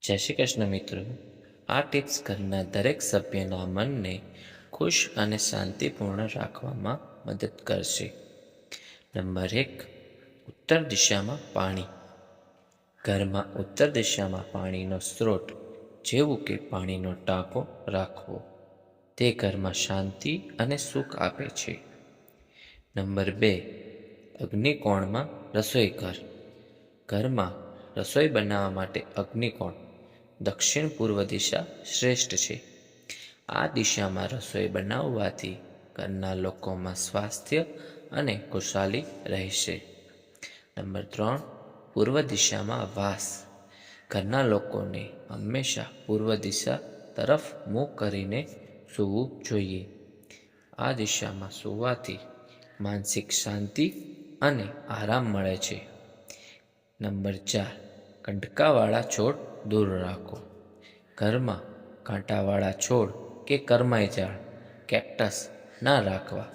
જય શ્રી કૃષ્ણ મિત્રો, આ ટિપ્સ ઘરના દરેક સભ્યના મનને ખુશ અને શાંતિપૂર્ણ રાખવામાં મદદ કરશે. નંબર 1, ઉત્તર દિશામાં પાણી. ઘરમાં ઉત્તર દિશામાં પાણીનો સ્ત્રોત જેવું કે પાણીનો ટાંકો રાખવો તે ઘરમાં શાંતિ અને સુખ આપે છે. નંબર 2, અગ્નિકોણમાં રસોઈ ઘર. ઘરમાં રસોઈ બનાવવા માટે અગ્નિકોણ દક્ષિણ પૂર્વ દિશા શ્રેષ્ઠ છે. આ દિશામાં રસોઈ બનાવવાથી ઘરના લોકોમાં સ્વાસ્થ્ય અને ખુશાલી રહેશે. નંબર 3, પૂર્વ દિશામાં વાસ. ઘરના લોકોને હંમેશા પૂર્વ દિશા તરફ મુખ કરીને સૂવું જોઈએ. આ દિશામાં સૂવાથી માનસિક શાંતિ અને આરામ મળે છે. નંબર 4, કંટકાવાળા છોડ દૂર રાખો. ઘરમાં કાંટાવાળા છોડ કે કરમાઈ ઝાડ કેક્ટસ ના રાખવા.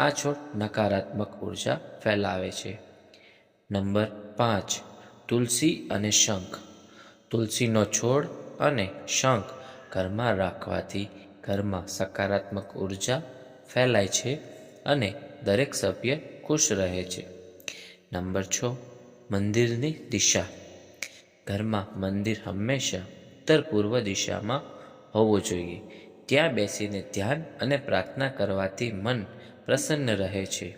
આ છોડ નકારાત્મક ઉર્જા ફેલાવે છે. નંબર 5, તુલસી અને શંખ. તુલસીનો છોડ અને શંખ ઘરમાં રાખવાથી ઘરમાં સકારાત્મક ઉર્જા ફેલાય છે અને દરેક સભ્ય ખુશ રહે છે. નંબર 6, મંદિરની દિશા. ઘરમાં મંદિર હંમેશા ઉત્તર પૂર્વ દિશામાં હોવું જોઈએ. ત્યાં બેસીને ધ્યાન અને પ્રાર્થના કરવાથી મન પ્રસન્ન રહે છે.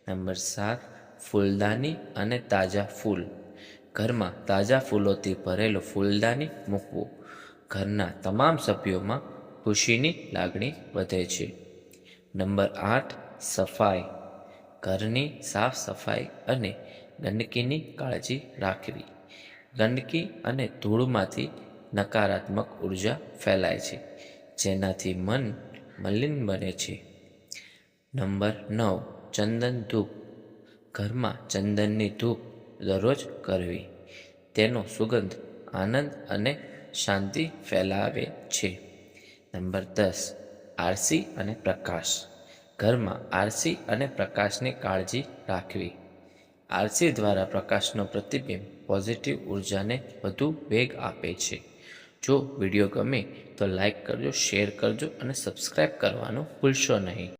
નંબર 7, ફૂલદાની અને તાજા ફૂલ. ઘરમાં તાજા ફૂલોથી ભરેલું ફૂલદાની મૂકવું ઘરના તમામ સભ્યોમાં ખુશીની લાગણી વધે છે. નંબર 8, સફાઈ. ઘરની સાફ સફાઈ અને ગંદકીની કાળજી રાખવી. ગંદકી અને ધૂળમાંથી નકારાત્મક ઉર્જા ફેલાય છે, જેનાથી મન મલિન બને છે. નંબર 9, ચંદન ધૂપ. ઘરમાં ચંદનની ધૂપ દરરોજ કરવી. તેનો સુગંધ આનંદ અને શાંતિ ફેલાવે છે. નંબર 10, આરસી અને પ્રકાશ. ઘરમાં આરસી અને પ્રકાશની કાળજી રાખવી. આરસી દ્વારા પ્રકાશનો પ્રતિબિંબ પોઝિટિવ ઉર્જાને વધુ વેગ આપે છે. જો વિડીયો ગમે તો લાઈક કરજો, શેર કરજો અને સબસ્ક્રાઈબ કરવાનું ભૂલશો નહીં.